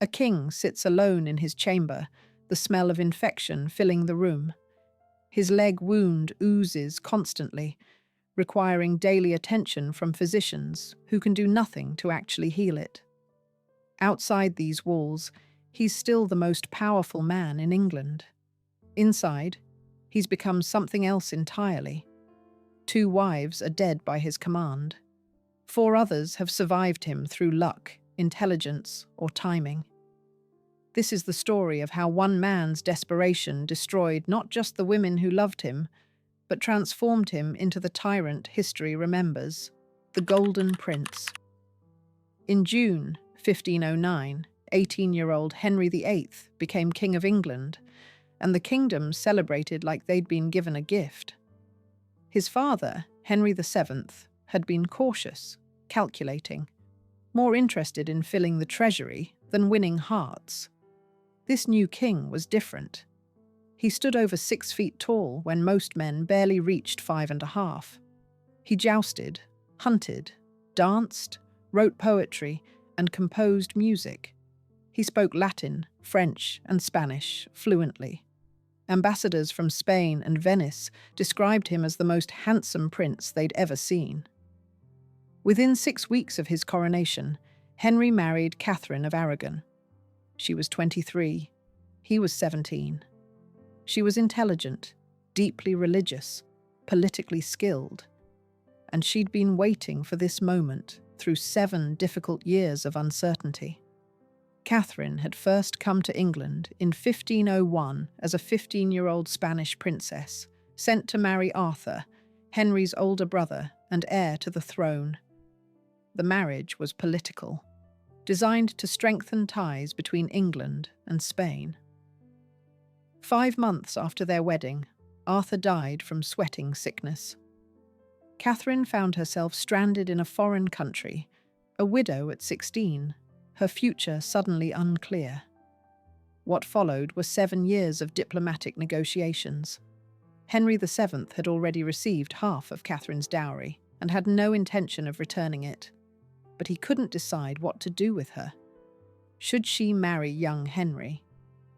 A king sits alone in his chamber, the smell of infection filling the room. His leg wound oozes constantly, requiring daily attention from physicians who can do nothing to actually heal it. Outside these walls, he's still the most powerful man in England. Inside, he's become something else entirely. 2 wives are dead by his command. 4 others have survived him through luck, intelligence, or timing. This is the story of how one man's desperation destroyed not just the women who loved him, but transformed him into the tyrant history remembers, the Golden Prince. In June 1509, 18-year-old Henry VIII became King of England, and the kingdom celebrated like they'd been given a gift. His father, Henry VII, had been cautious, calculating, more interested in filling the treasury than winning hearts. This new king was different. He stood over 6 feet tall when most men barely reached 5.5. He jousted, hunted, danced, wrote poetry, and composed music. He spoke Latin, French, and Spanish fluently. Ambassadors from Spain and Venice described him as the most handsome prince they'd ever seen. Within 6 weeks of his coronation, Henry married Catherine of Aragon. She was 23. He was 17. She was intelligent, deeply religious, politically skilled, and she'd been waiting for this moment through 7 difficult years of uncertainty. Catherine had first come to England in 1501 as a 15-year-old Spanish princess, sent to marry Arthur, Henry's older brother and heir to the throne. The marriage was political, designed to strengthen ties between England and Spain. 5 months after their wedding, Arthur died from sweating sickness. Catherine found herself stranded in a foreign country, a widow at 16, her future suddenly unclear. What followed were 7 years of diplomatic negotiations. Henry VII had already received half of Catherine's dowry and had no intention of returning it, but he couldn't decide what to do with her. Should she marry young Henry?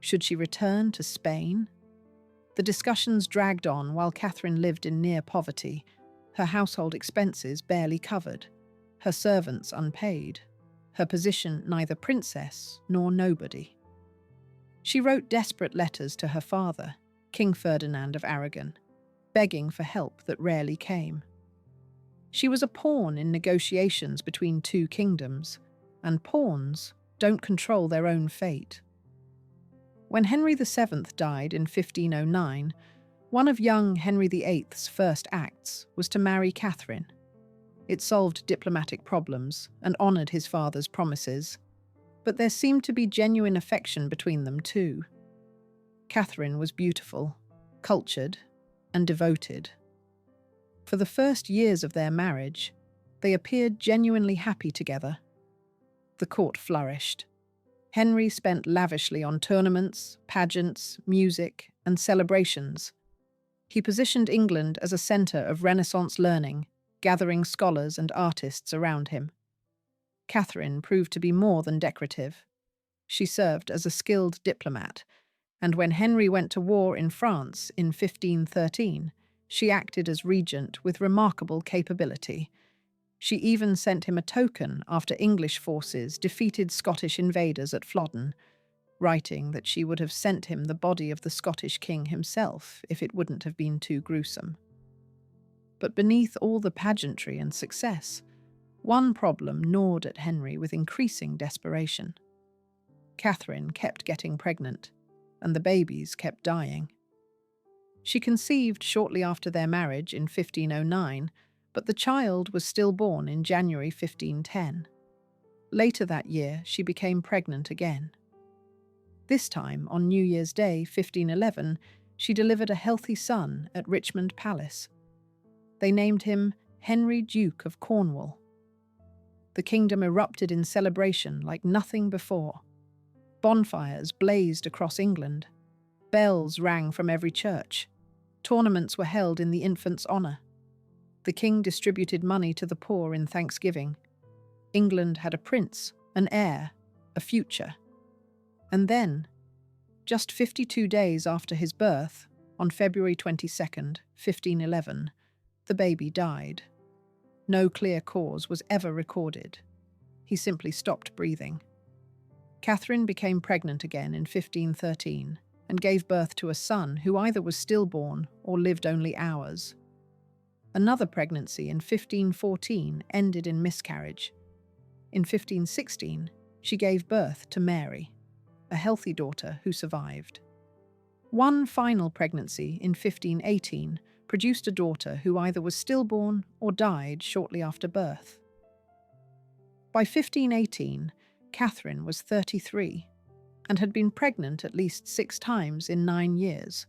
Should she return to Spain? The discussions dragged on while Catherine lived in near poverty, her household expenses barely covered, her servants unpaid, her position neither princess nor nobody. She wrote desperate letters to her father, King Ferdinand of Aragon, begging for help that rarely came. She was a pawn in negotiations between 2 kingdoms, and pawns don't control their own fate. When Henry VII died in 1509, one of young Henry VIII's first acts was to marry Catherine. It solved diplomatic problems and honoured his father's promises, but there seemed to be genuine affection between them too. Catherine was beautiful, cultured, and devoted. For the first years of their marriage, they appeared genuinely happy together. The court flourished. Henry spent lavishly on tournaments, pageants, music, and celebrations. He positioned England as a centre of Renaissance learning, gathering scholars and artists around him. Catherine proved to be more than decorative. She served as a skilled diplomat, and when Henry went to war in France in 1513, she acted as regent with remarkable capability. She even sent him a token after English forces defeated Scottish invaders at Flodden, writing that she would have sent him the body of the Scottish king himself if it wouldn't have been too gruesome. But beneath all the pageantry and success, one problem gnawed at Henry with increasing desperation. Catherine kept getting pregnant, and the babies kept dying. She conceived shortly after their marriage in 1509, but the child was stillborn in January 1510. Later that year, she became pregnant again. This time, on New Year's Day 1511, she delivered a healthy son at Richmond Palace. They named him Henry, Duke of Cornwall. The kingdom erupted in celebration like nothing before. Bonfires blazed across England. Bells rang from every church. Tournaments were held in the infant's honour. The king distributed money to the poor in thanksgiving. England had a prince, an heir, a future. And then, just 52 days after his birth, on February 22nd, 1511, the baby died. No clear cause was ever recorded. He simply stopped breathing. Catherine became pregnant again in 1513 and gave birth to a son who either was stillborn or lived only hours. Another pregnancy in 1514 ended in miscarriage. In 1516, she gave birth to Mary, a healthy daughter who survived. One final pregnancy in 1518 produced a daughter who either was stillborn or died shortly after birth. By 1518, Catherine was 33 and had been pregnant at least 6 times in 9 years.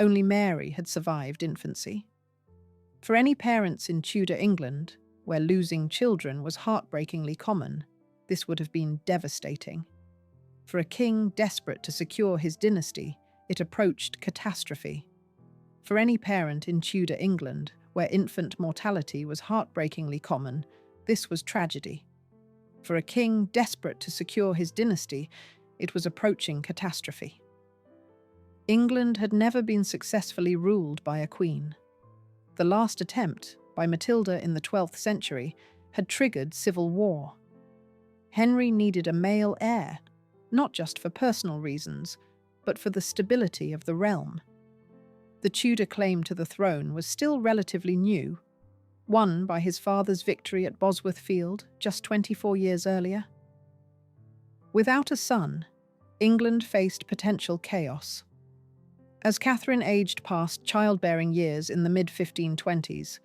Only Mary had survived infancy. For any parents in Tudor England, where losing children was heartbreakingly common, this would have been devastating. For a king desperate to secure his dynasty, it approached catastrophe. For any parent in Tudor England, where infant mortality was heartbreakingly common, this was tragedy. For a king desperate to secure his dynasty, it was approaching catastrophe. England had never been successfully ruled by a queen. The last attempt, by Matilda in the 12th century, had triggered civil war. Henry needed a male heir, not just for personal reasons, but for the stability of the realm. The Tudor claim to the throne was still relatively new, won by his father's victory at Bosworth Field just 24 years earlier. Without a son, England faced potential chaos. As Catherine aged past childbearing years in the mid-1520s,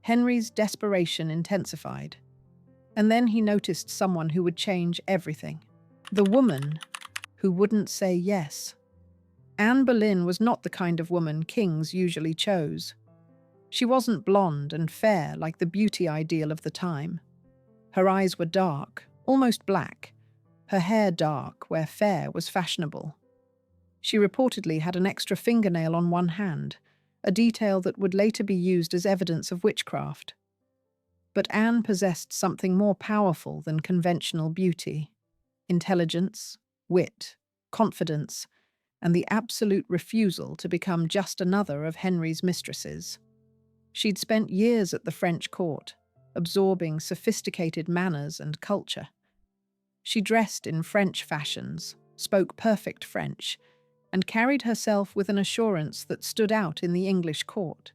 Henry's desperation intensified. And then he noticed someone who would change everything. The woman who wouldn't say yes. Anne Boleyn was not the kind of woman kings usually chose. She wasn't blonde and fair like the beauty ideal of the time. Her eyes were dark, almost black. Her hair dark, where fair was fashionable. She reportedly had an extra fingernail on one hand, a detail that would later be used as evidence of witchcraft. But Anne possessed something more powerful than conventional beauty: intelligence, wit, confidence, and the absolute refusal to become just another of Henry's mistresses. She'd spent years at the French court, absorbing sophisticated manners and culture. She dressed in French fashions, spoke perfect French, and carried herself with an assurance that stood out in the English court.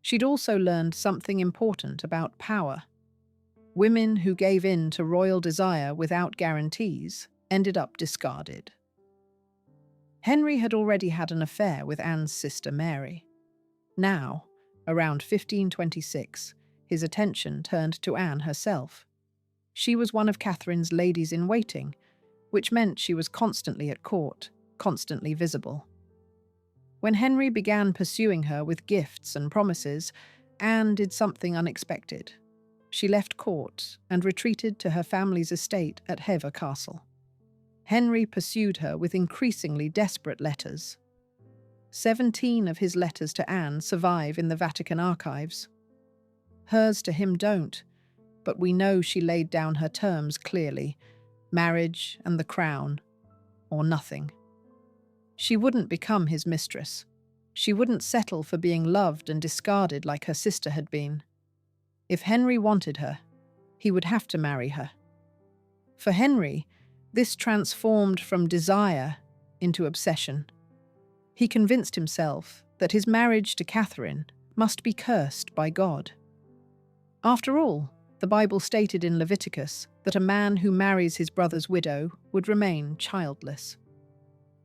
She'd also learned something important about power. Women who gave in to royal desire without guarantees ended up discarded. Henry had already had an affair with Anne's sister Mary. Now, around 1526, his attention turned to Anne herself. She was one of Catherine's ladies-in-waiting, which meant she was constantly at court, constantly visible. When Henry began pursuing her with gifts and promises, Anne did something unexpected. She left court and retreated to her family's estate at Hever Castle. Henry pursued her with increasingly desperate letters. 17 of his letters to Anne survive in the Vatican archives. Hers to him don't, but we know she laid down her terms clearly: marriage and the crown, or nothing. She wouldn't become his mistress. She wouldn't settle for being loved and discarded like her sister had been. If Henry wanted her, he would have to marry her. For Henry, this transformed from desire into obsession. He convinced himself that his marriage to Catherine must be cursed by God. After all, the Bible stated in Leviticus that a man who marries his brother's widow would remain childless.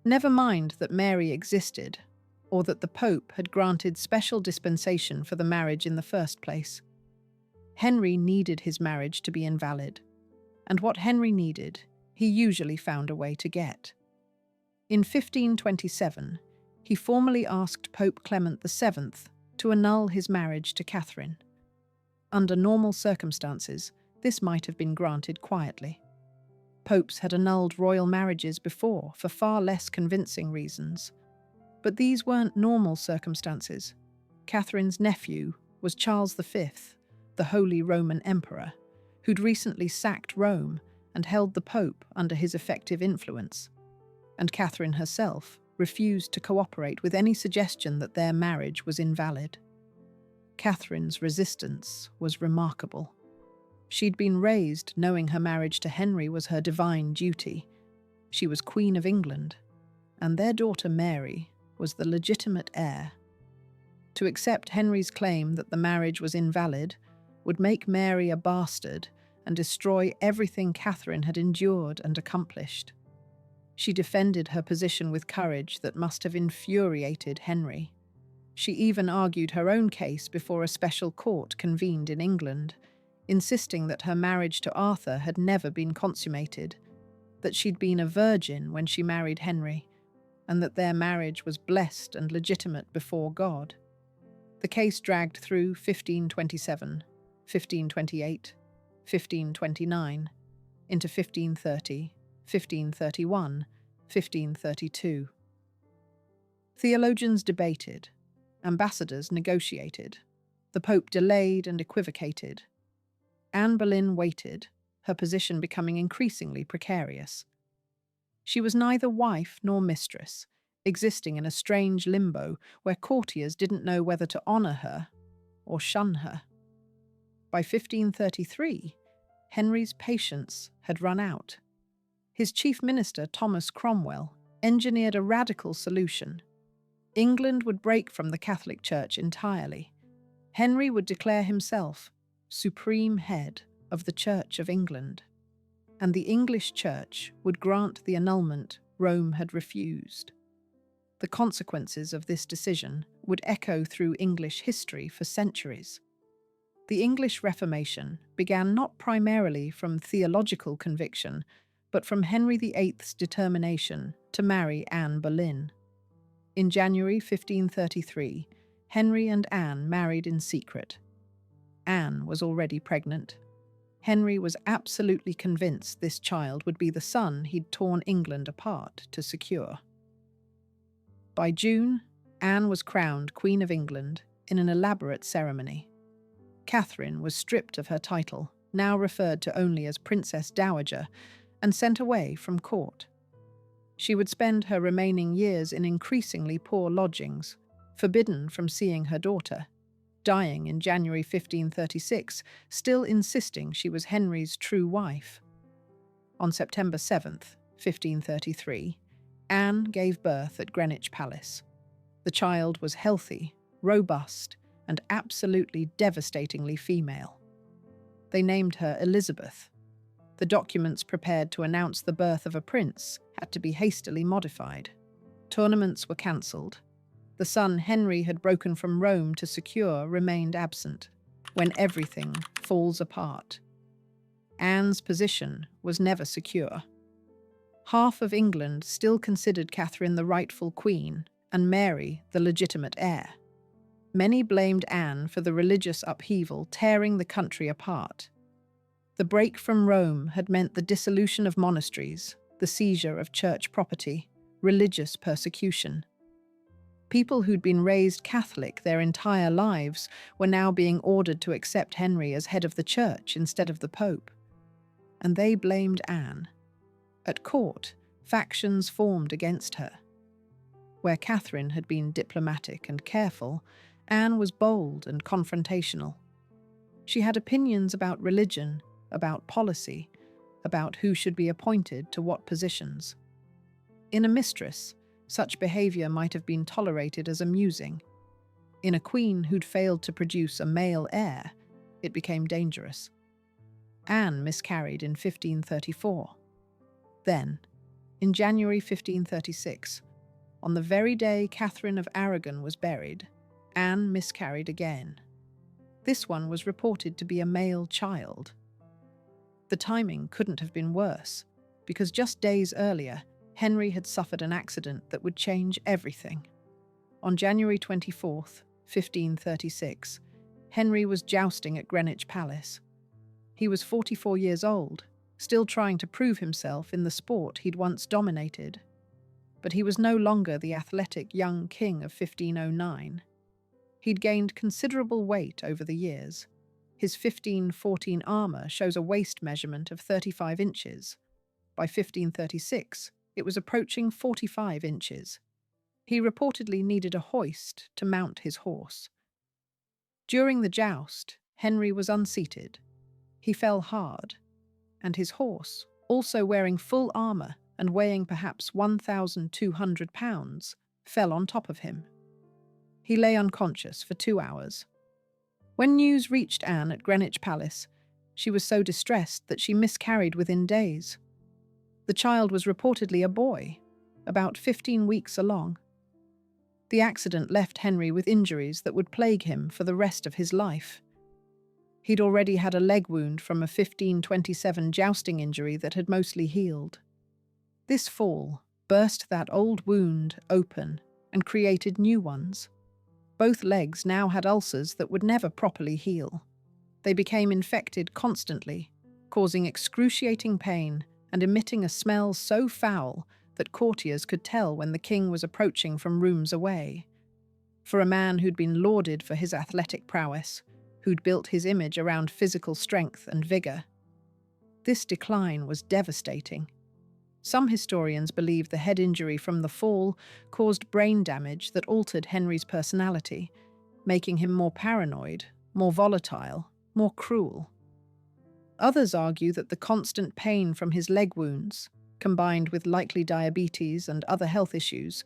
Never mind that Mary existed, or that the Pope had granted special dispensation for the marriage in the first place. Henry needed his marriage to be invalid, and what Henry needed, he usually found a way to get. In 1527, he formally asked Pope Clement VII to annul his marriage to Catherine. Under normal circumstances, this might have been granted quietly. Popes had annulled royal marriages before for far less convincing reasons. But these weren't normal circumstances. Catherine's nephew was Charles V, the Holy Roman Emperor, who'd recently sacked Rome and held the Pope under his effective influence, and Catherine herself refused to cooperate with any suggestion that their marriage was invalid. Catherine's resistance was remarkable. She'd been raised knowing her marriage to Henry was her divine duty. She was Queen of England, and their daughter Mary was the legitimate heir. To accept Henry's claim that the marriage was invalid would make Mary a bastard and destroy everything Catherine had endured and accomplished. She defended her position with courage that must have infuriated Henry. She even argued her own case before a special court convened in England, insisting that her marriage to Arthur had never been consummated, that she'd been a virgin when she married Henry, and that their marriage was blessed and legitimate before God. The case dragged through 1527, 1528, 1529, into 1530, 1531, 1532. Theologians debated, ambassadors negotiated, the Pope delayed and equivocated. Anne Boleyn waited, her position becoming increasingly precarious. She was neither wife nor mistress, existing in a strange limbo where courtiers didn't know whether to honour her or shun her. By 1533, Henry's patience had run out. His chief minister, Thomas Cromwell, engineered a radical solution. England would break from the Catholic Church entirely. Henry would declare himself supreme head of the Church of England, and the English Church would grant the annulment Rome had refused. The consequences of this decision would echo through English history for centuries. The English Reformation began not primarily from theological conviction, but from Henry VIII's determination to marry Anne Boleyn. In January 1533, Henry and Anne married in secret. Anne was already pregnant. Henry was absolutely convinced this child would be the son he'd torn England apart to secure. By June, Anne was crowned Queen of England in an elaborate ceremony. Catherine was stripped of her title, now referred to only as Princess Dowager, and sent away from court. She would spend her remaining years in increasingly poor lodgings, forbidden from seeing her daughter, dying in January 1536, still insisting she was Henry's true wife. On September 7th, 1533, Anne gave birth at Greenwich Palace. The child was healthy, robust, and absolutely devastatingly female. They named her Elizabeth. The documents prepared to announce the birth of a prince had to be hastily modified. Tournaments were cancelled. The son Henry had broken from Rome to secure remained absent. When everything falls apart, Anne's position was never secure. Half of England still considered Catherine the rightful queen and Mary the legitimate heir. Many blamed Anne for the religious upheaval tearing the country apart. The break from Rome had meant the dissolution of monasteries, the seizure of church property, religious persecution. People who'd been raised Catholic their entire lives were now being ordered to accept Henry as head of the church instead of the Pope. And they blamed Anne. At court, factions formed against her. Where Catherine had been diplomatic and careful, Anne was bold and confrontational. She had opinions about religion, about policy, about who should be appointed to what positions. In a mistress, such behaviour might have been tolerated as amusing. In a queen who'd failed to produce a male heir, it became dangerous. Anne miscarried in 1534. Then, in January 1536, on the very day Catherine of Aragon was buried, Anne miscarried again. This one was reported to be a male child. The timing couldn't have been worse, because just days earlier, Henry had suffered an accident that would change everything. On January 24th, 1536, Henry was jousting at Greenwich Palace. He was 44 years old, still trying to prove himself in the sport he'd once dominated. But he was no longer the athletic young king of 1509. He'd gained considerable weight over the years. His 1514 armour shows a waist measurement of 35 inches. By 1536, it was approaching 45 inches. He reportedly needed a hoist to mount his horse. During the joust, Henry was unseated. He fell hard, and his horse, also wearing full armour and weighing perhaps 1,200 pounds, fell on top of him. He lay unconscious for 2 hours. When news reached Anne at Greenwich Palace, she was so distressed that she miscarried within days. The child was reportedly a boy, about 15 weeks along. The accident left Henry with injuries that would plague him for the rest of his life. He'd already had a leg wound from a 1527 jousting injury that had mostly healed. This fall burst that old wound open and created new ones. Both legs now had ulcers that would never properly heal. They became infected constantly, causing excruciating pain and emitting a smell so foul that courtiers could tell when the king was approaching from rooms away. For a man who'd been lauded for his athletic prowess, who'd built his image around physical strength and vigour, this decline was devastating. Some historians believe the head injury from the fall caused brain damage that altered Henry's personality, making him more paranoid, more volatile, more cruel. Others argue that the constant pain from his leg wounds, combined with likely diabetes and other health issues,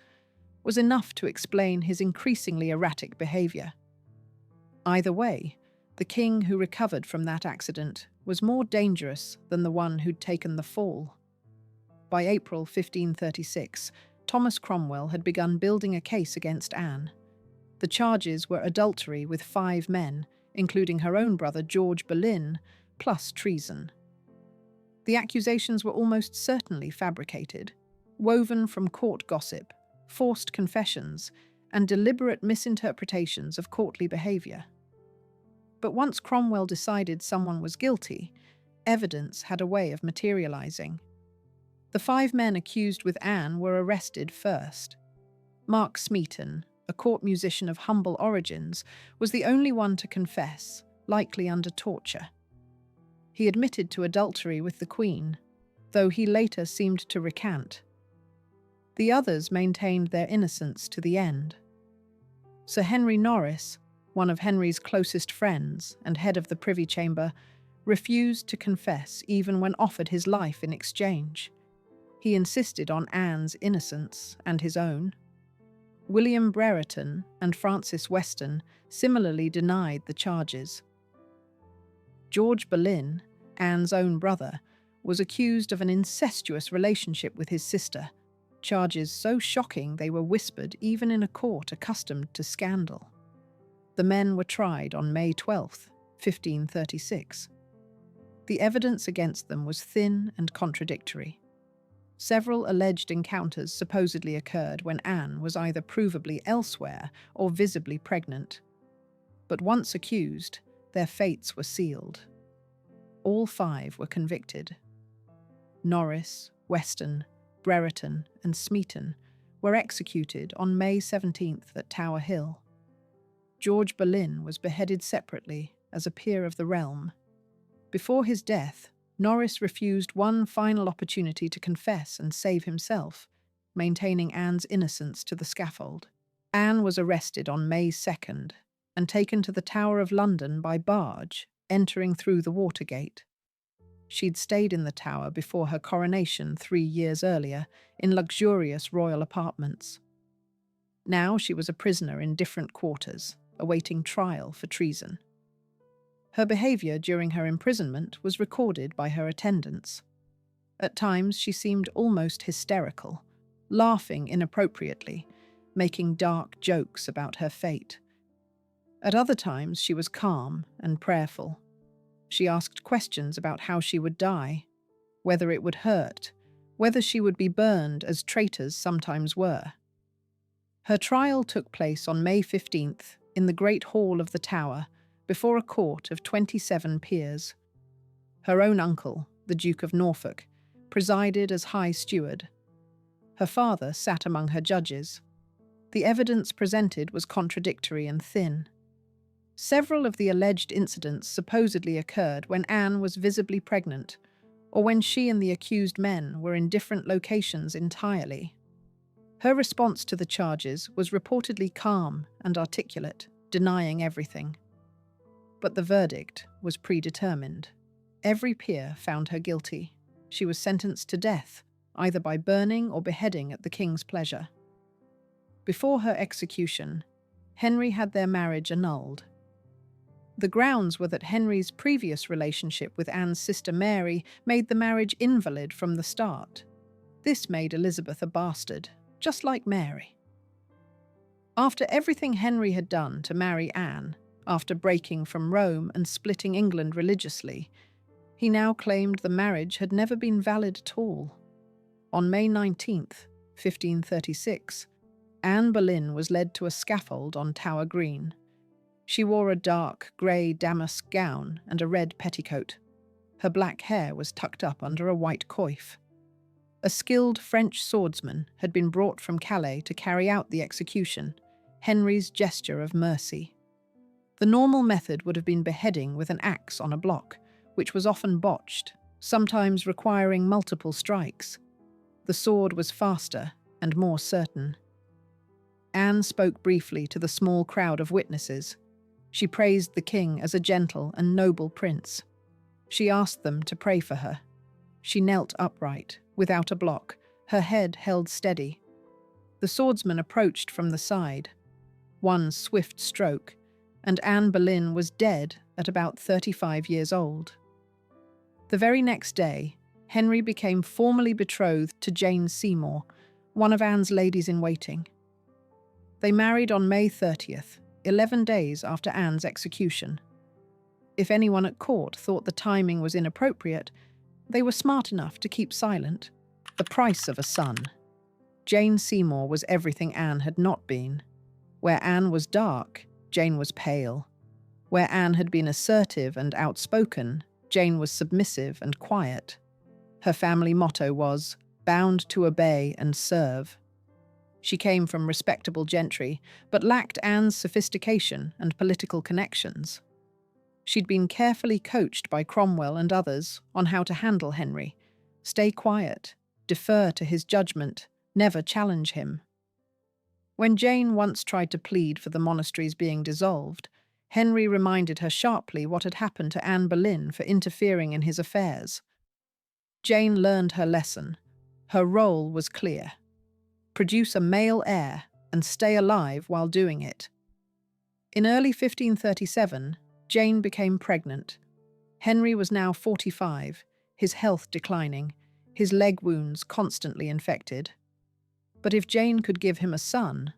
was enough to explain his increasingly erratic behaviour. Either way, the king who recovered from that accident was more dangerous than the one who'd taken the fall. By April 1536, Thomas Cromwell had begun building a case against Anne. The charges were adultery with 5 men, including her own brother George Boleyn, plus treason. The accusations were almost certainly fabricated, woven from court gossip, forced confessions, and deliberate misinterpretations of courtly behaviour. But once Cromwell decided someone was guilty, evidence had a way of materialising. The 5 men accused with Anne were arrested first. Mark Smeaton, a court musician of humble origins, was the only one to confess, likely under torture. He admitted to adultery with the Queen, though he later seemed to recant. The others maintained their innocence to the end. Sir Henry Norris, one of Henry's closest friends and head of the Privy Chamber, refused to confess even when offered his life in exchange. He insisted on Anne's innocence and his own. William Brereton and Francis Weston similarly denied the charges. George Boleyn, Anne's own brother, was accused of an incestuous relationship with his sister, charges so shocking they were whispered even in a court accustomed to scandal. The men were tried on May 12, 1536. The evidence against them was thin and contradictory. Several alleged encounters supposedly occurred when Anne was either provably elsewhere or visibly pregnant. But once accused, their fates were sealed. All 5 were convicted. Norris, Weston, Brereton, and Smeaton were executed on May 17th at Tower Hill. George Boleyn was beheaded separately as a peer of the realm. Before his death, Norris refused one final opportunity to confess and save himself, maintaining Anne's innocence to the scaffold. Anne was arrested on May 2nd and taken to the Tower of London by barge, entering through the Watergate. She'd stayed in the Tower before her coronation 3 years earlier in luxurious royal apartments. Now she was a prisoner in different quarters, awaiting trial for treason. Her behaviour during her imprisonment was recorded by her attendants. At times she seemed almost hysterical, laughing inappropriately, making dark jokes about her fate. At other times she was calm and prayerful. She asked questions about how she would die, whether it would hurt, whether she would be burned as traitors sometimes were. Her trial took place on May 15th in the Great Hall of the Tower, before a court of 27 peers. Her own uncle, the Duke of Norfolk, presided as High Steward. Her father sat among her judges. The evidence presented was contradictory and thin. Several of the alleged incidents supposedly occurred when Anne was visibly pregnant, or when she and the accused men were in different locations entirely. Her response to the charges was reportedly calm and articulate, denying everything. But the verdict was predetermined. Every peer found her guilty. She was sentenced to death, either by burning or beheading at the king's pleasure. Before her execution, Henry had their marriage annulled. The grounds were that Henry's previous relationship with Anne's sister Mary made the marriage invalid from the start. This made Elizabeth a bastard, just like Mary. After everything Henry had done to marry Anne, after breaking from Rome and splitting England religiously, he now claimed the marriage had never been valid at all. On May 19th, 1536, Anne Boleyn was led to a scaffold on Tower Green. She wore a dark, grey damask gown and a red petticoat. Her black hair was tucked up under a white coif. A skilled French swordsman had been brought from Calais to carry out the execution, Henry's gesture of mercy. The normal method would have been beheading with an axe on a block, which was often botched, sometimes requiring multiple strikes. The sword was faster and more certain. Anne spoke briefly to the small crowd of witnesses. She praised the king as a gentle and noble prince. She asked them to pray for her. She knelt upright, without a block, her head held steady. The swordsman approached from the side. One swift stroke, and Anne Boleyn was dead at about 35 years old. The very next day, Henry became formally betrothed to Jane Seymour, one of Anne's ladies-in-waiting. They married on May 30th, 11 days after Anne's execution. If anyone at court thought the timing was inappropriate, they were smart enough to keep silent. The price of a son. Jane Seymour was everything Anne had not been. Where Anne was dark, Jane was pale. Where Anne had been assertive and outspoken, Jane was submissive and quiet. Her family motto was, "Bound to obey and serve." She came from respectable gentry, but lacked Anne's sophistication and political connections. She'd been carefully coached by Cromwell and others on how to handle Henry, stay quiet, defer to his judgment, never challenge him. When Jane once tried to plead for the monasteries being dissolved, Henry reminded her sharply what had happened to Anne Boleyn for interfering in his affairs. Jane learned her lesson. Her role was clear. Produce a male heir and stay alive while doing it. In early 1537, Jane became pregnant. Henry was now 45, his health declining, his leg wounds constantly infected. But if Jane could give him a son,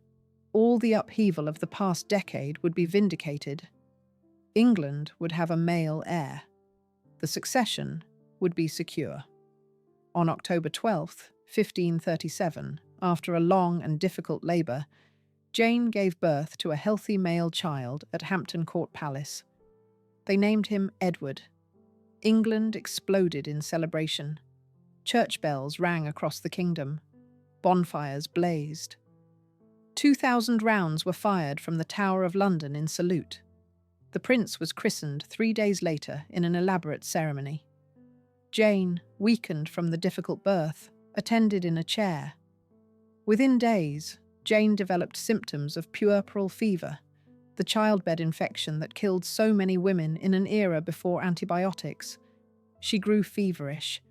all the upheaval of the past decade would be vindicated. England would have a male heir. The succession would be secure. On October 12th, 1537, after a long and difficult labour, Jane gave birth to a healthy male child at Hampton Court Palace. They named him Edward. England exploded in celebration. Church bells rang across the kingdom. Bonfires blazed. 2,000 rounds were fired from the Tower of London in salute. The prince was christened 3 days later in an elaborate ceremony. Jane, weakened from the difficult birth, attended in a chair. Within days, Jane developed symptoms of puerperal fever, the childbed infection that killed so many women in an era before antibiotics. She grew feverish.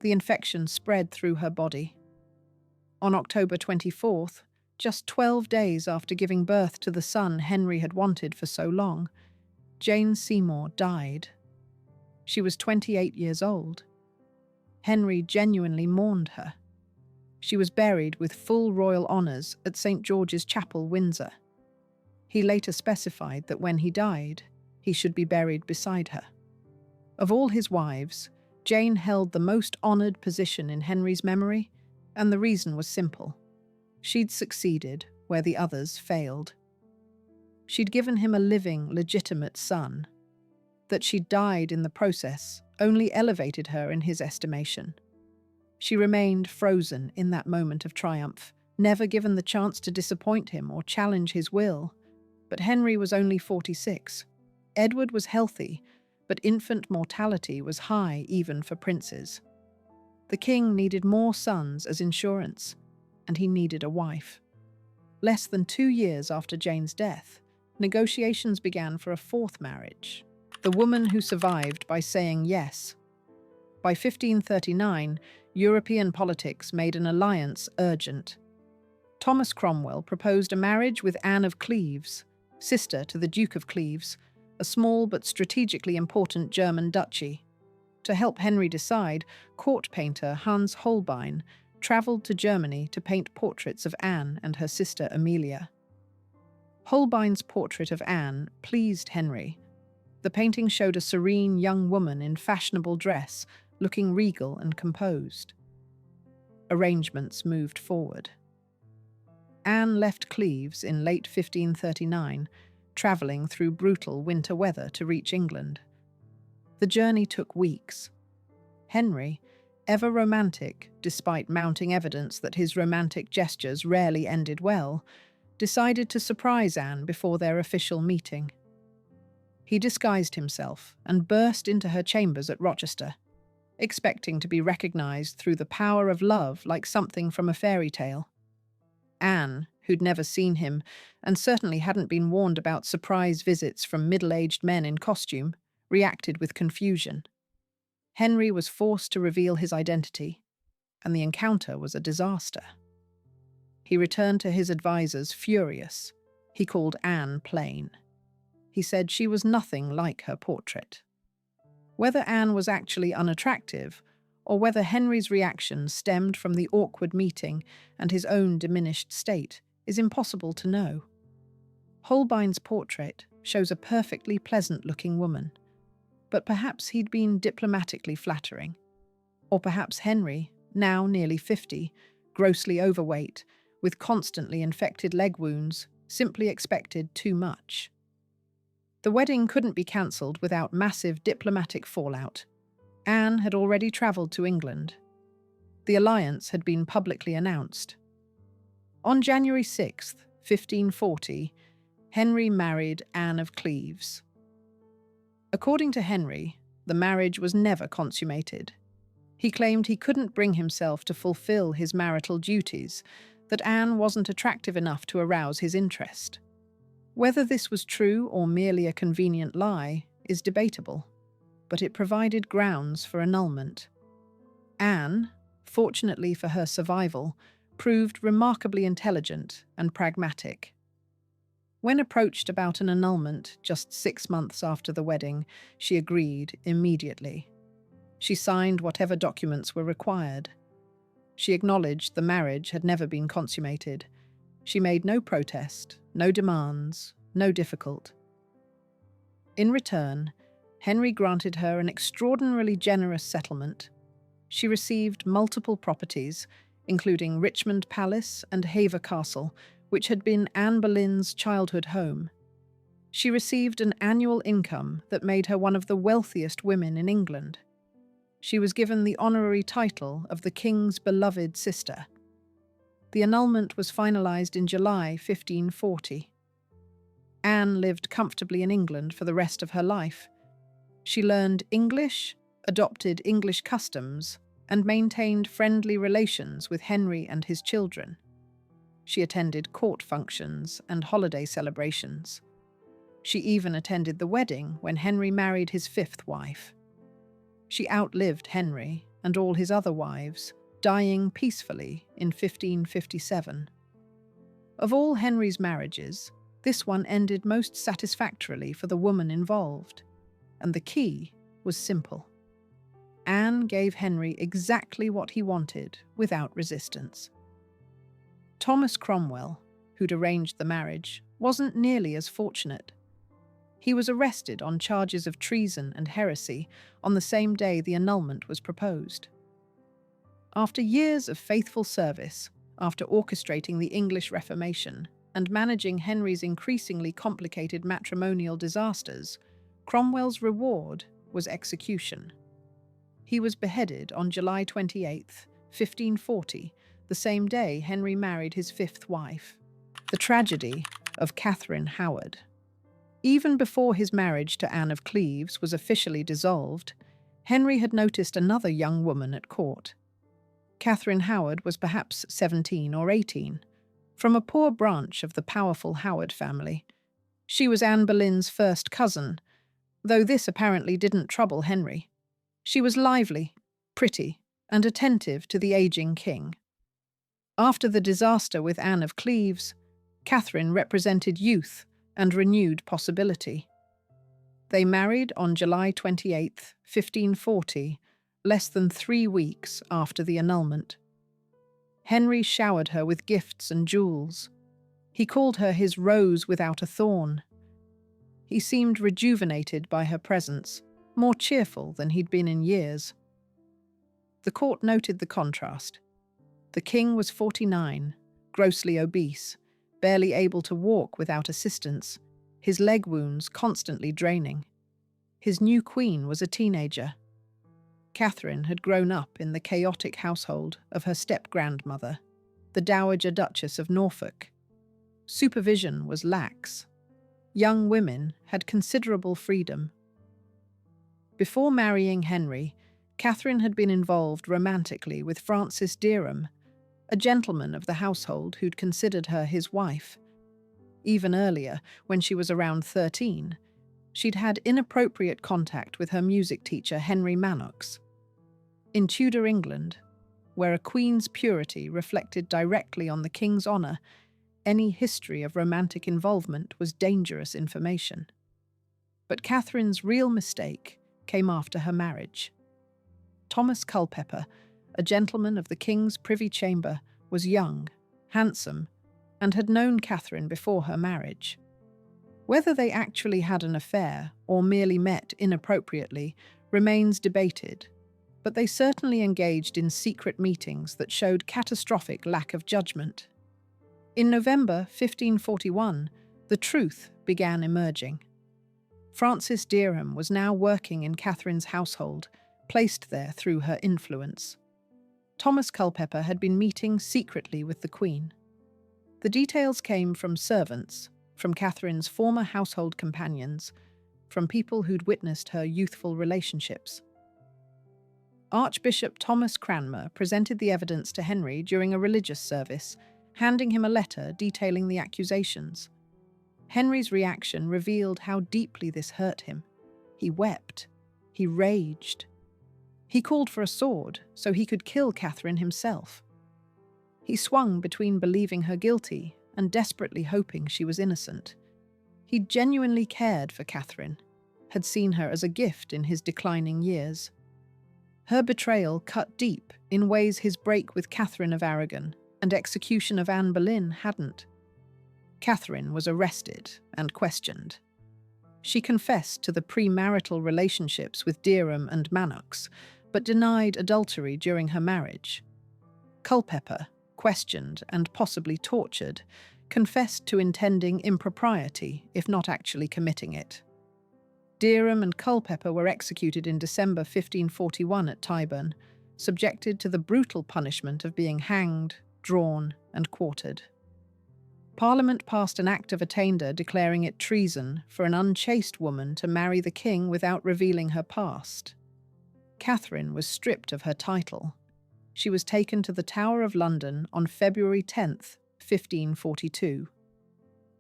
The infection spread through her body. On October 24th, just 12 days after giving birth to the son Henry had wanted for so long, Jane Seymour died. She was 28 years old. Henry genuinely mourned her. She was buried with full royal honours at St. George's Chapel, Windsor. He later specified that when he died, he should be buried beside her. Of all his wives, Jane held the most honoured position in Henry's memory, and the reason was simple. She'd succeeded where the others failed. She'd given him a living, legitimate son. That she'd died in the process only elevated her in his estimation. She remained frozen in that moment of triumph, never given the chance to disappoint him or challenge his will. But Henry was only 46. Edward was healthy, but infant mortality was high even for princes. The king needed more sons as insurance, and he needed a wife. Less than 2 years after Jane's death, negotiations began for a fourth marriage, the woman who survived by saying yes. By 1539, European politics made an alliance urgent. Thomas Cromwell proposed a marriage with Anne of Cleves, sister to the Duke of Cleves, a small but strategically important German duchy. To help Henry decide, court painter Hans Holbein travelled to Germany to paint portraits of Anne and her sister Amelia. Holbein's portrait of Anne pleased Henry. The painting showed a serene young woman in fashionable dress, looking regal and composed. Arrangements moved forward. Anne left Cleves in late 1539, travelling through brutal winter weather to reach England. The journey took weeks. Henry, ever romantic despite mounting evidence that his romantic gestures rarely ended well, decided to surprise Anne before their official meeting. He disguised himself and burst into her chambers at Rochester, expecting to be recognized through the power of love like something from a fairy tale. Anne, who'd never seen him and certainly hadn't been warned about surprise visits from middle-aged men in costume, reacted with confusion. Henry was forced to reveal his identity, and the encounter was a disaster. He returned to his advisors furious. He called Anne plain. He said she was nothing like her portrait. Whether Anne was actually unattractive, or whether Henry's reaction stemmed from the awkward meeting and his own diminished state, is impossible to know. Holbein's portrait shows a perfectly pleasant-looking woman, but perhaps he'd been diplomatically flattering. Or perhaps Henry, now nearly 50, grossly overweight, with constantly infected leg wounds, simply expected too much. The wedding couldn't be cancelled without massive diplomatic fallout. Anne had already travelled to England. The alliance had been publicly announced. On January 6, 1540, Henry married Anne of Cleves. According to Henry, the marriage was never consummated. He claimed he couldn't bring himself to fulfill his marital duties, that Anne wasn't attractive enough to arouse his interest. Whether this was true or merely a convenient lie is debatable, but it provided grounds for annulment. Anne, fortunately for her survival, proved remarkably intelligent and pragmatic. When approached about an annulment just 6 months after the wedding, she agreed immediately. She signed whatever documents were required. She acknowledged the marriage had never been consummated. She made no protest, no demands, no difficult. In return, Henry granted her an extraordinarily generous settlement. She received multiple properties, including Richmond Palace and Hever Castle, which had been Anne Boleyn's childhood home. She received an annual income that made her one of the wealthiest women in England. She was given the honorary title of the King's beloved sister. The annulment was finalised in July 1540. Anne lived comfortably in England for the rest of her life. She learned English, adopted English customs, and maintained friendly relations with Henry and his children. She attended court functions and holiday celebrations. She even attended the wedding when Henry married his fifth wife. She outlived Henry and all his other wives, dying peacefully in 1557. Of all Henry's marriages, this one ended most satisfactorily for the woman involved, and the key was simple. Anne gave Henry exactly what he wanted without resistance. Thomas Cromwell, who'd arranged the marriage, wasn't nearly as fortunate. He was arrested on charges of treason and heresy on the same day the annulment was proposed. After years of faithful service, after orchestrating the English Reformation and managing Henry's increasingly complicated matrimonial disasters, Cromwell's reward was execution. He was beheaded on July 28, 1540, the same day Henry married his fifth wife. The tragedy of Catherine Howard. Even before his marriage to Anne of Cleves was officially dissolved, Henry had noticed another young woman at court. Catherine Howard was perhaps 17 or 18, from a poor branch of the powerful Howard family. She was Anne Boleyn's first cousin, though this apparently didn't trouble Henry. She was lively, pretty, and attentive to the aging king. After the disaster with Anne of Cleves, Catherine represented youth and renewed possibility. They married on July 28, 1540, less than 3 weeks after the annulment. Henry showered her with gifts and jewels. He called her his rose without a thorn. He seemed rejuvenated by her presence, more cheerful than he'd been in years. The court noted the contrast. The king was 49, grossly obese, barely able to walk without assistance, his leg wounds constantly draining. His new queen was a teenager. Catherine had grown up in the chaotic household of her step-grandmother, the Dowager Duchess of Norfolk. Supervision was lax. Young women had considerable freedom. Before marrying Henry, Catherine had been involved romantically with Francis Dereham, a gentleman of the household who'd considered her his wife. Even earlier, when she was around 13, she'd had inappropriate contact with her music teacher Henry Manox. In Tudor England, where a queen's purity reflected directly on the king's honour, any history of romantic involvement was dangerous information. But Catherine's real mistake came after her marriage. Thomas Culpeper, a gentleman of the king's privy chamber, was young, handsome, and had known Catherine before her marriage. Whether they actually had an affair or merely met inappropriately remains debated, but they certainly engaged in secret meetings that showed catastrophic lack of judgment. In November 1541, the truth began emerging. Francis Dereham was now working in Catherine's household, placed there through her influence. Thomas Culpeper had been meeting secretly with the Queen. The details came from servants, from Catherine's former household companions, from people who'd witnessed her youthful relationships. Archbishop Thomas Cranmer presented the evidence to Henry during a religious service, handing him a letter detailing the accusations. Henry's reaction revealed how deeply this hurt him. He wept. He raged. He called for a sword so he could kill Catherine himself. He swung between believing her guilty and desperately hoping she was innocent. He genuinely cared for Catherine, had seen her as a gift in his declining years. Her betrayal cut deep in ways his break with Catherine of Aragon and execution of Anne Boleyn hadn't. Catherine was arrested and questioned. She confessed to the premarital relationships with Dereham and Manox, but denied adultery during her marriage. Culpeper, questioned and possibly tortured, confessed to intending impropriety, if not actually committing it. Dereham and Culpeper were executed in December 1541 at Tyburn, subjected to the brutal punishment of being hanged, drawn, and quartered. Parliament passed an Act of Attainder declaring it treason for an unchaste woman to marry the king without revealing her past. Catherine was stripped of her title. She was taken to the Tower of London on February 10, 1542.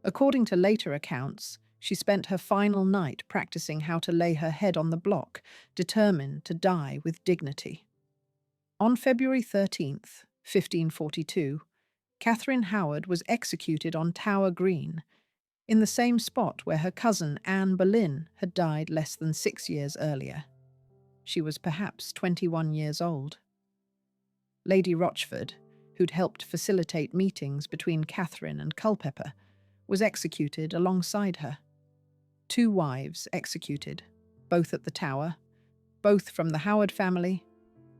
According to later accounts, she spent her final night practicing how to lay her head on the block, determined to die with dignity. On February 13, 1542, Catherine Howard was executed on Tower Green, in the same spot where her cousin Anne Boleyn had died less than 6 years earlier. She was perhaps 21 years old. Lady Rochford, who'd helped facilitate meetings between Catherine and Culpeper, was executed alongside her. 2 wives executed, both at the Tower, both from the Howard family,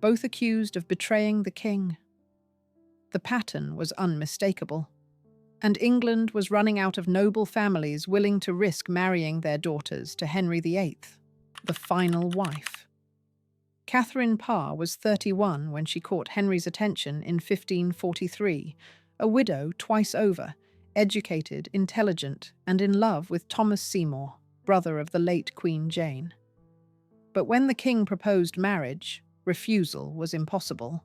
both accused of betraying the king. The pattern was unmistakable, and England was running out of noble families willing to risk marrying their daughters to Henry VIII, the final wife. Catherine Parr was 31 when she caught Henry's attention in 1543, a widow twice over, educated, intelligent, and in love with Thomas Seymour, brother of the late Queen Jane. But when the king proposed marriage, refusal was impossible.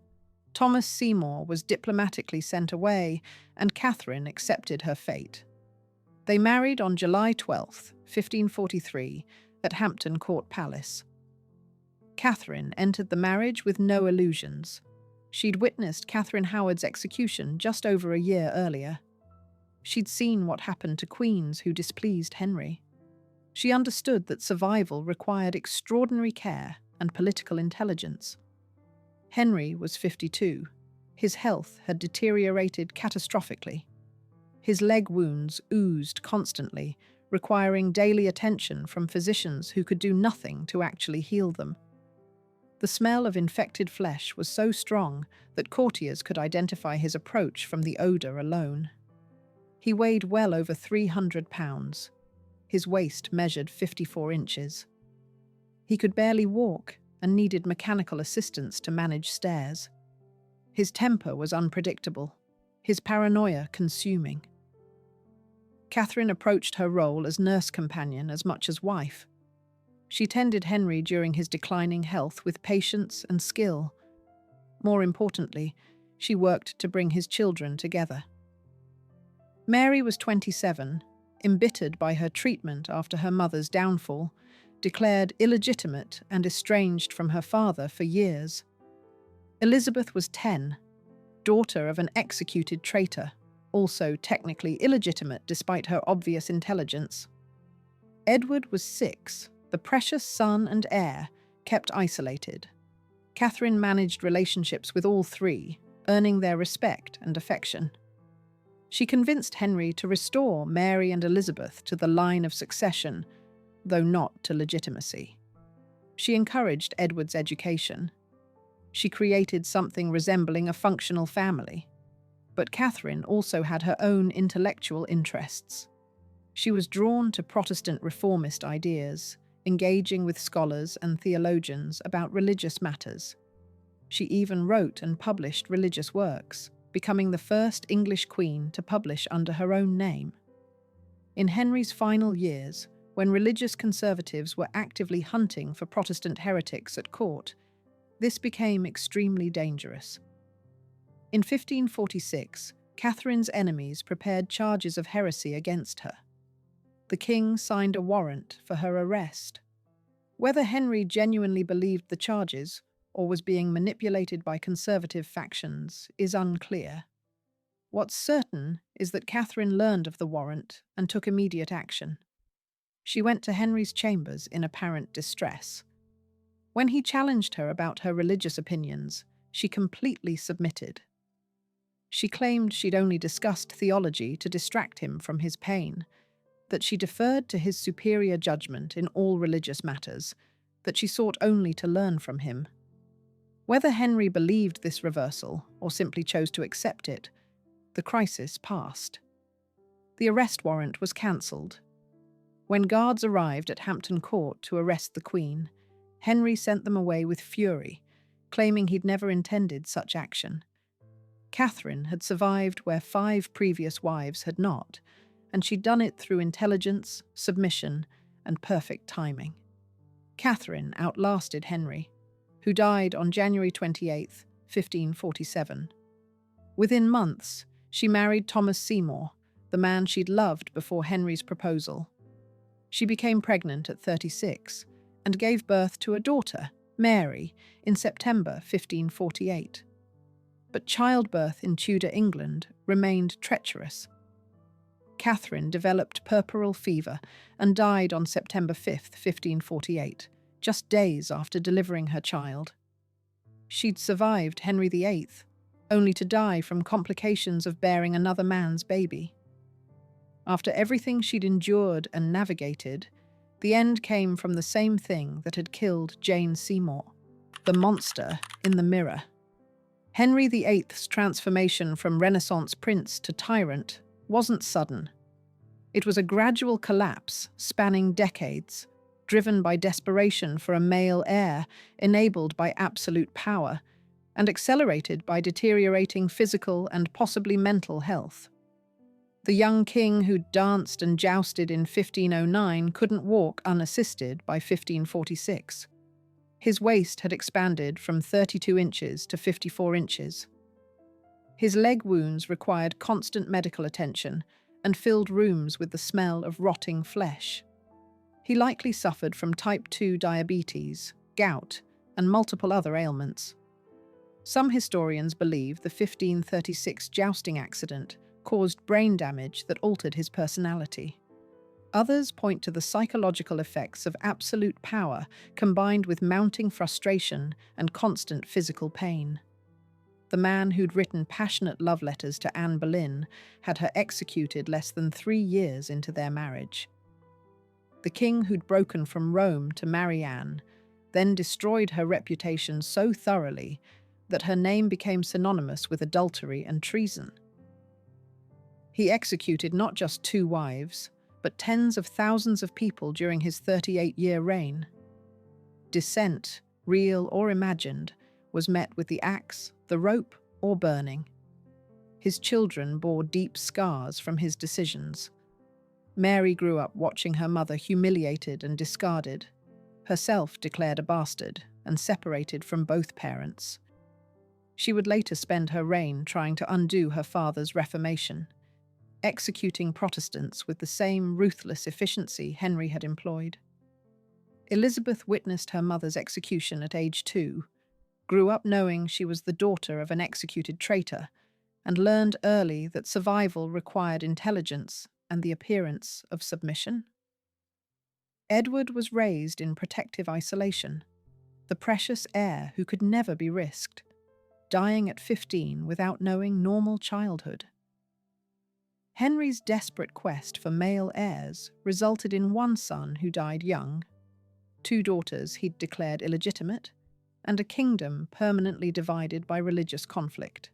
Thomas Seymour was diplomatically sent away, and Catherine accepted her fate. They married on July 12, 1543, at Hampton Court Palace. Catherine entered the marriage with no illusions. She'd witnessed Catherine Howard's execution just over a year earlier. She'd seen what happened to queens who displeased Henry. She understood that survival required extraordinary care and political intelligence. Henry was 52. His health had deteriorated catastrophically. His leg wounds oozed constantly, requiring daily attention from physicians who could do nothing to actually heal them. The smell of infected flesh was so strong that courtiers could identify his approach from the odour alone. He weighed well over 300 pounds. His waist measured 54 inches. He could barely walk and needed mechanical assistance to manage stairs. His temper was unpredictable, his paranoia consuming. Catherine approached her role as nurse companion as much as wife. She tended Henry during his declining health with patience and skill. More importantly, she worked to bring his children together. Mary was 27, embittered by her treatment after her mother's downfall, declared illegitimate and estranged from her father for years. Elizabeth was 10, daughter of an executed traitor, also technically illegitimate despite her obvious intelligence. Edward was 6, the precious son and heir, kept isolated. Catherine managed relationships with all three, earning their respect and affection. She convinced Henry to restore Mary and Elizabeth to the line of succession, though not to legitimacy. She encouraged Edward's education. She created something resembling a functional family. But Catherine also had her own intellectual interests. She was drawn to Protestant reformist ideas, engaging with scholars and theologians about religious matters. She even wrote and published religious works, becoming the first English queen to publish under her own name. In Henry's final years, when religious conservatives were actively hunting for Protestant heretics at court, this became extremely dangerous. In 1546, Catherine's enemies prepared charges of heresy against her. The king signed a warrant for her arrest. Whether Henry genuinely believed the charges or was being manipulated by conservative factions is unclear. What's certain is that Catherine learned of the warrant and took immediate action. She went to Henry's chambers in apparent distress. When he challenged her about her religious opinions, she completely submitted. She claimed she'd only discussed theology to distract him from his pain, that she deferred to his superior judgment in all religious matters, that she sought only to learn from him. Whether Henry believed this reversal or simply chose to accept it, the crisis passed. The arrest warrant was cancelled. When guards arrived at Hampton Court to arrest the Queen, Henry sent them away with fury, claiming he'd never intended such action. Catherine had survived where 5 previous wives had not, and she'd done it through intelligence, submission, and perfect timing. Catherine outlasted Henry, who died on January 28, 1547. Within months, she married Thomas Seymour, the man she'd loved before Henry's proposal. She became pregnant at 36 and gave birth to a daughter, Mary, in September 1548. But childbirth in Tudor England remained treacherous. Catherine developed puerperal fever and died on September 5, 1548, just days after delivering her child. She'd survived Henry VIII, only to die from complications of bearing another man's baby. After everything she'd endured and navigated, the end came from the same thing that had killed Jane Seymour, the monster in the mirror. Henry VIII's transformation from Renaissance prince to tyrant wasn't sudden. It was a gradual collapse spanning decades, driven by desperation for a male heir enabled by absolute power, and accelerated by deteriorating physical and possibly mental health. The young king who'd danced and jousted in 1509 couldn't walk unassisted by 1546. His waist had expanded from 32 inches to 54 inches. His leg wounds required constant medical attention and filled rooms with the smell of rotting flesh. He likely suffered from type 2 diabetes, gout, and multiple other ailments. Some historians believe the 1536 jousting accident caused brain damage that altered his personality. Others point to the psychological effects of absolute power combined with mounting frustration and constant physical pain. The man who'd written passionate love letters to Anne Boleyn had her executed less than 3 years into their marriage. The king who'd broken from Rome to marry Anne then destroyed her reputation so thoroughly that her name became synonymous with adultery and treason. He executed not just 2 wives, but tens of thousands of people during his 38-year reign. Dissent, real or imagined, was met with the axe, the rope, or burning. His children bore deep scars from his decisions. Mary grew up watching her mother humiliated and discarded, herself declared a bastard and separated from both parents. She would later spend her reign trying to undo her father's reformation, executing Protestants with the same ruthless efficiency Henry had employed. Elizabeth witnessed her mother's execution at age 2, grew up knowing she was the daughter of an executed traitor, and learned early that survival required intelligence and the appearance of submission. Edward was raised in protective isolation, the precious heir who could never be risked, dying at 15 without knowing normal childhood. Henry's desperate quest for male heirs resulted in 1 son who died young, 2 daughters he'd declared illegitimate, and a kingdom permanently divided by religious conflict.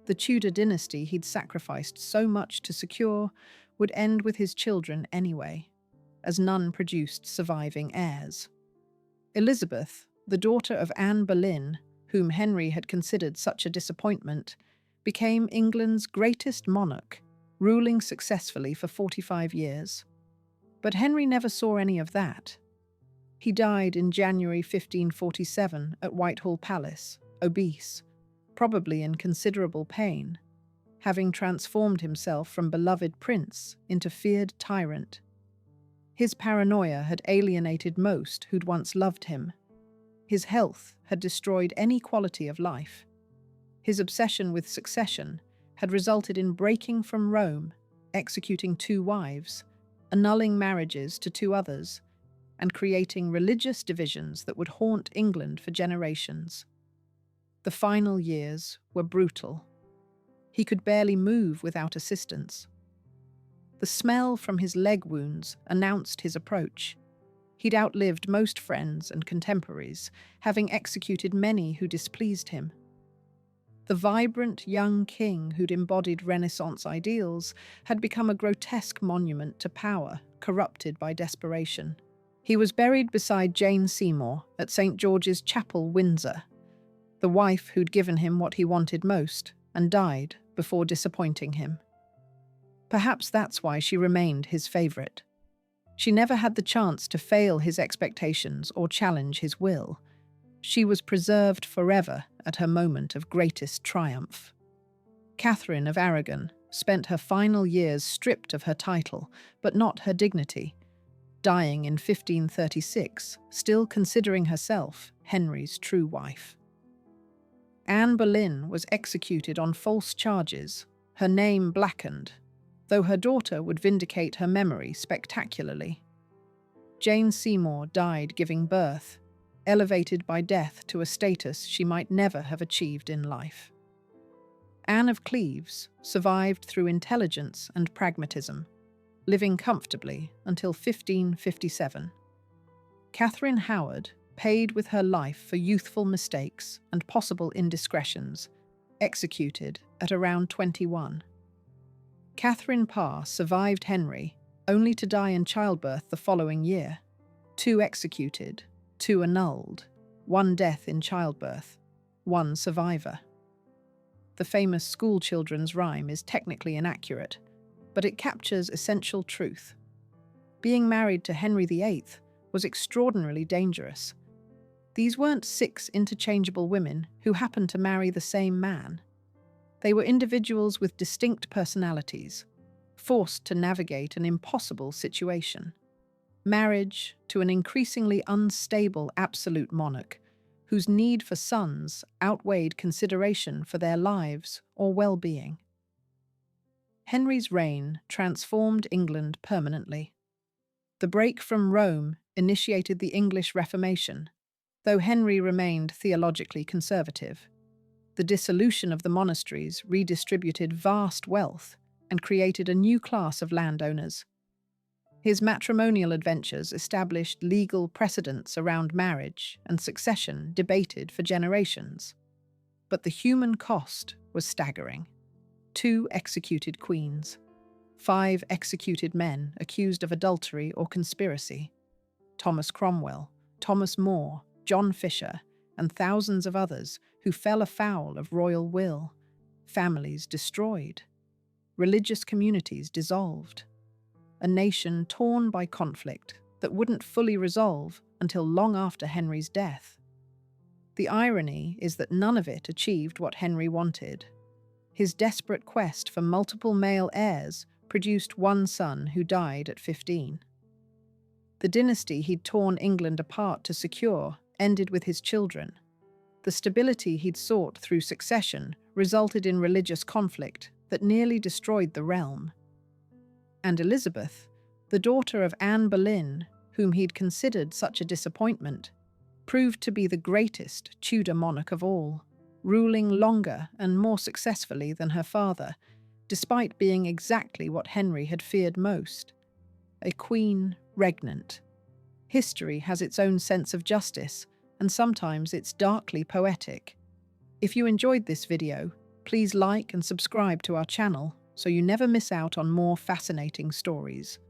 The Tudor dynasty he'd sacrificed so much to secure would end with his children anyway, as none produced surviving heirs. Elizabeth, the daughter of Anne Boleyn, whom Henry had considered such a disappointment, became England's greatest monarch, ruling successfully for 45 years. But Henry never saw any of that. He died in January 1547 at Whitehall Palace, obese, probably in considerable pain, having transformed himself from beloved prince into feared tyrant. His paranoia had alienated most who'd once loved him. His health had destroyed any quality of life. His obsession with succession had resulted in breaking from Rome, executing 2 wives, annulling marriages to 2 others, and creating religious divisions that would haunt England for generations. The final years were brutal. He could barely move without assistance. The smell from his leg wounds announced his approach. He'd outlived most friends and contemporaries, having executed many who displeased him. The vibrant young king who'd embodied Renaissance ideals had become a grotesque monument to power, corrupted by desperation. He was buried beside Jane Seymour at St. George's Chapel, Windsor, the wife who'd given him what he wanted most and died before disappointing him. Perhaps that's why she remained his favourite. She never had the chance to fail his expectations or challenge his will. She was preserved forever at her moment of greatest triumph. Catherine of Aragon spent her final years stripped of her title, but not her dignity, dying in 1536, still considering herself Henry's true wife. Anne Boleyn was executed on false charges, her name blackened, though her daughter would vindicate her memory spectacularly. Jane Seymour died giving birth, elevated by death to a status she might never have achieved in life. Anne of Cleves survived through intelligence and pragmatism, living comfortably until 1557. Catherine Howard paid with her life for youthful mistakes and possible indiscretions, executed at around 21. Catherine Parr survived Henry, only to die in childbirth the following year. 2 executed, 2 annulled, 1 death in childbirth, 1 survivor. The famous schoolchildren's rhyme is technically inaccurate, but it captures essential truth. Being married to Henry VIII was extraordinarily dangerous. These weren't 6 interchangeable women who happened to marry the same man. They were individuals with distinct personalities, forced to navigate an impossible situation. Marriage to an increasingly unstable absolute monarch whose need for sons outweighed consideration for their lives or well-being. Henry's reign transformed England permanently. The break from Rome initiated the English Reformation, though Henry remained theologically conservative. The dissolution of the monasteries redistributed vast wealth and created a new class of landowners. His matrimonial adventures established legal precedents around marriage and succession debated for generations. But the human cost was staggering. 2 executed queens, 5 executed men accused of adultery or conspiracy. Thomas Cromwell, Thomas More, John Fisher, and thousands of others who fell afoul of royal will. Families destroyed. Religious communities dissolved. A nation torn by conflict that wouldn't fully resolve until long after Henry's death. The irony is that none of it achieved what Henry wanted. His desperate quest for multiple male heirs produced one son who died at 15. The dynasty he'd torn England apart to secure ended with his children. The stability he'd sought through succession resulted in religious conflict that nearly destroyed the realm. And Elizabeth, the daughter of Anne Boleyn, whom he'd considered such a disappointment, proved to be the greatest Tudor monarch of all, ruling longer and more successfully than her father, despite being exactly what Henry had feared most: a queen regnant. History has its own sense of justice, and sometimes it's darkly poetic. If you enjoyed this video, please like and subscribe to our channel so you never miss out on more fascinating stories.